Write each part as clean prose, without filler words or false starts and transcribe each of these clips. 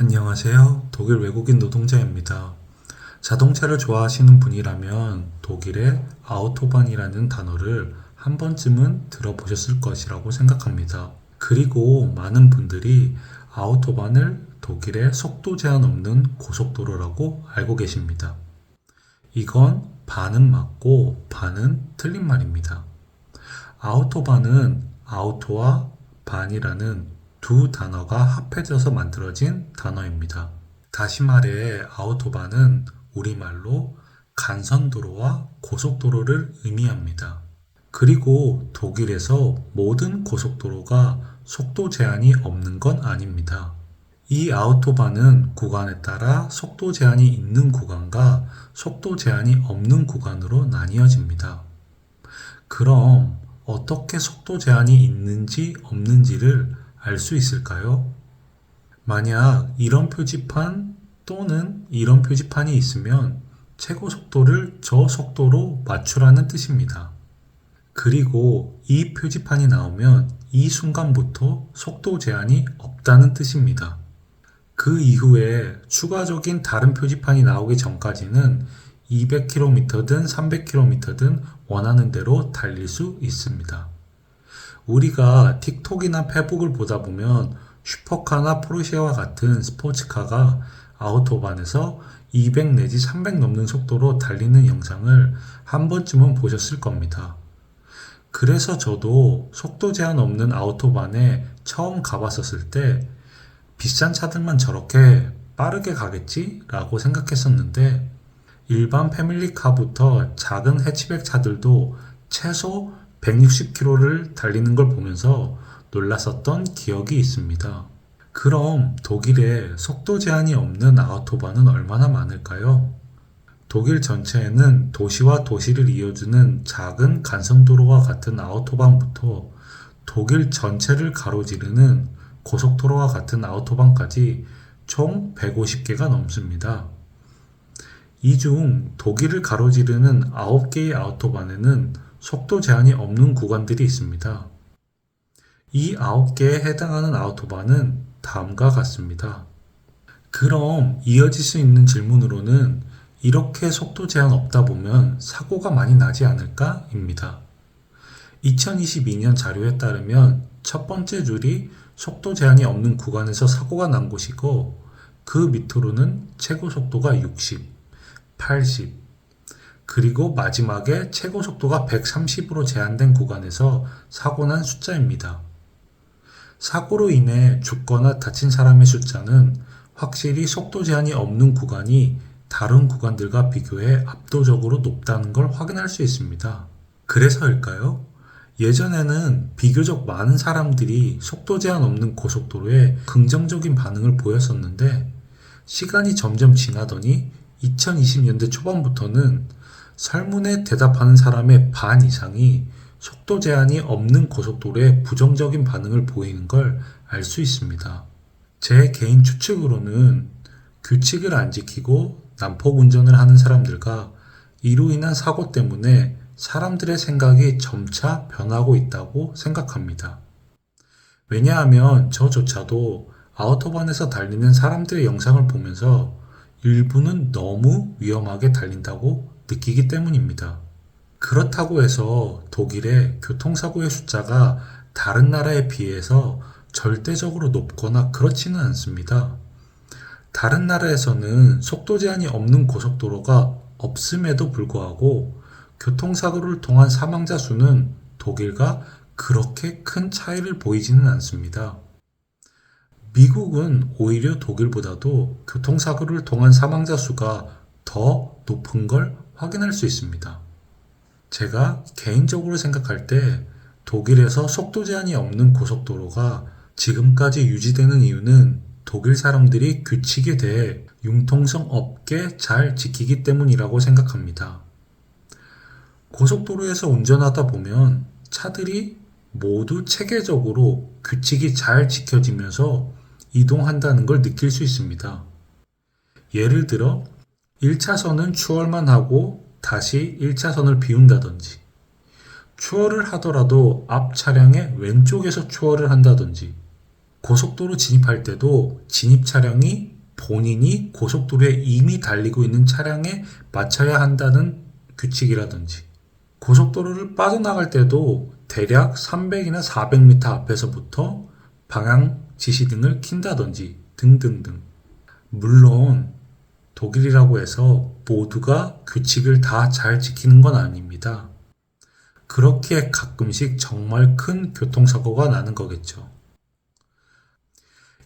안녕하세요. 독일 외국인 노동자입니다. 자동차를 좋아하시는 분이라면 독일의 아우토반이라는 단어를 한 번쯤은 들어보셨을 것이라고 생각합니다. 그리고 많은 분들이 아우토반을 독일의 속도 제한 없는 고속도로라고 알고 계십니다. 이건 반은 맞고 반은 틀린 말입니다. 아우토반은 아우토와 반이라는 두 단어가 합해져서 만들어진 단어입니다. 다시 말해 아우토반은 우리말로 간선도로와 고속도로를 의미합니다. 그리고 독일에서 모든 고속도로가 속도 제한이 없는 건 아닙니다. 이 아우토반은 구간에 따라 속도 제한이 있는 구간과 속도 제한이 없는 구간으로 나뉘어집니다. 그럼 어떻게 속도 제한이 있는지 없는지를 알 수 있을까요? 만약 이런 표지판 또는 이런 표지판이 있으면 최고 속도를 저 속도로 맞추라는 뜻입니다. 그리고 이 표지판이 나오면 이 순간부터 속도 제한이 없다는 뜻입니다. 그 이후에 추가적인 다른 표지판이 나오기 전까지는 200km든 300km든 원하는 대로 달릴 수 있습니다. 우리가 틱톡이나 페북을 보다 보면 슈퍼카나 포르쉐와 같은 스포츠카가 아우토반에서 200 내지 300 넘는 속도로 달리는 영상을 한 번쯤은 보셨을 겁니다. 그래서 저도 속도 제한 없는 아우토반에 처음 가봤었을 때 비싼 차들만 저렇게 빠르게 가겠지? 라고 생각했었는데 일반 패밀리카부터 작은 해치백 차들도 최소 160km를 달리는 걸 보면서 놀랐었던 기억이 있습니다. 그럼 독일에 속도 제한이 없는 아우토반은 얼마나 많을까요? 독일 전체에는 도시와 도시를 이어주는 작은 간선도로와 같은 아우토반부터 독일 전체를 가로지르는 고속도로와 같은 아우토반까지 총 150개가 넘습니다. 이 중 독일을 가로지르는 9개의 아우토반에는 속도 제한이 없는 구간들이 있습니다. 이 9개에 해당하는 아우토반은 다음과 같습니다. 그럼 이어질 수 있는 질문으로는 이렇게 속도 제한 없다 보면 사고가 많이 나지 않을까? 입니다. 2022년 자료에 따르면 첫 번째 줄이 속도 제한이 없는 구간에서 사고가 난 곳이고 그 밑으로는 최고 속도가 60, 80, 그리고 마지막에 최고 속도가 130으로 제한된 구간에서 사고 난 숫자입니다. 사고로 인해 죽거나 다친 사람의 숫자는 확실히 속도 제한이 없는 구간이 다른 구간들과 비교해 압도적으로 높다는 걸 확인할 수 있습니다. 그래서일까요? 예전에는 비교적 많은 사람들이 속도 제한 없는 고속도로에 긍정적인 반응을 보였었는데 시간이 점점 지나더니 2020년대 초반부터는 설문에 대답하는 사람의 반 이상이 속도 제한이 없는 고속도로에 부정적인 반응을 보이는 걸 알 수 있습니다. 제 개인 추측으로는 규칙을 안 지키고 난폭 운전을 하는 사람들과 이로 인한 사고 때문에 사람들의 생각이 점차 변하고 있다고 생각합니다. 왜냐하면 저조차도 아우토반에서 달리는 사람들의 영상을 보면서 일부는 너무 위험하게 달린다고 느끼기 때문입니다. 그렇다고 해서 독일의 교통사고의 숫자가 다른 나라에 비해서 절대적으로 높거나 그렇지는 않습니다. 다른 나라에서는 속도 제한이 없는 고속도로가 없음에도 불구하고 교통사고를 통한 사망자 수는 독일과 그렇게 큰 차이를 보이지는 않습니다. 미국은 오히려 독일보다도 교통사고를 통한 사망자 수가 더 높은 걸 확인할 수 있습니다. 제가 개인적으로 생각할 때 독일에서 속도 제한이 없는 고속도로가 지금까지 유지되는 이유는 독일 사람들이 규칙에 대해 융통성 없게 잘 지키기 때문이라고 생각합니다. 고속도로에서 운전하다 보면 차들이 모두 체계적으로 규칙이 잘 지켜지면서 이동한다는 걸 느낄 수 있습니다. 예를 들어 1차선은 추월만 하고 다시 1차선을 비운다든지 추월을 하더라도 앞 차량의 왼쪽에서 추월을 한다든지 고속도로 진입할 때도 진입 차량이 본인이 고속도로에 이미 달리고 있는 차량에 맞춰야 한다는 규칙이라든지, 고속도로를 빠져나갈 때도 대략 300이나 400m 앞에서부터 방향 지시등을 킨다든지 등등등. 물론 독일이라고 해서 모두가 규칙을 다 잘 지키는 건 아닙니다. 그렇게 가끔씩 정말 큰 교통사고가 나는 거겠죠.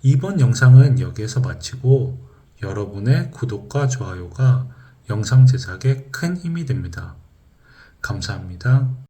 이번 영상은 여기에서 마치고 여러분의 구독과 좋아요가 영상 제작에 큰 힘이 됩니다. 감사합니다.